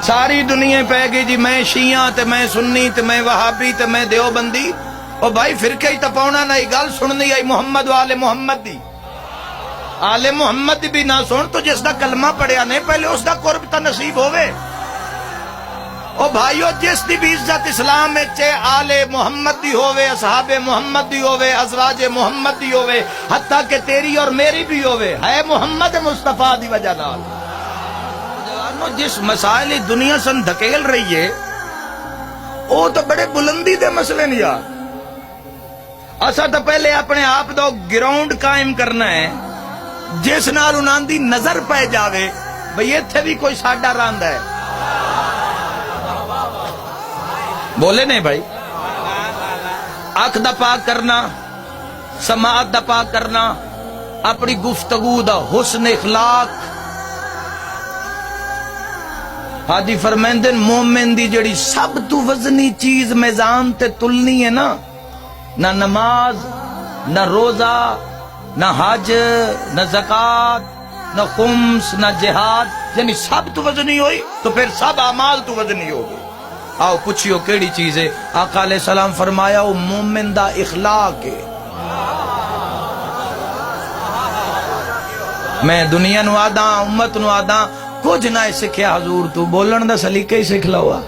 ساری دنیا پہ گئی جی میں شیعہ تے میں سنی تے میں وہابی تے میں دیوبندی. او بھائی فرقے ہی تپاؤنا نہیں گل سننی آئی محمد و آل محمد دی. آل محمد دی بھی نہ سن تو جس دا کلمہ پڑھیا نہیں پہلے اس دا قرب تا نصیب ہوئے. او بھائیو جس دی بھی عزت اسلام میں چے آل محمد دی ہوئے اصحاب محمد دی ہوئے ازواج محمد دی ہوئے حتیٰ کہ تیری اور میری بھی ہوئے ہے محمد مصطفیٰ دی وجہ نال. جس مسائل دنیا سن دھکیل رہی ہے وہ تو بڑے بلندی دے مسئلے نہیں یار. اسا تو پہلے اپنے آپ دا گراؤنڈ قائم کرنا ہے جس نال انہاں دی نظر پہ جاوے بھئی ایتھے بھی کوئی ساڈا راند ہے. بولے نہیں بھائی. آنکھ دا پاک کرنا سماعت دا پاک کرنا اپنی گفتگو دا حسن اخلاق. حاجی فرمیندن مومن دی جڑی سب تو وزنی چیز میزان تے تلنی ہے نا نہ نماز نہ روزہ نہ حج نہ زکوٰۃ نہ خمس نہ جہاد یعنی سب تو وزنی ہوئی تو پھر سب اعمال تو وزنی ہوگی. آؤ پوچھیو کیڑی چیز ہے؟ آقا علیہ السلام فرمایا وہ مومن دا اخلاق ہے. میں دنیا نو آداں امت نو آداں کچھ نہ سکھیا حضور تو بولن دا سلیقہ ہی سکھ لوا.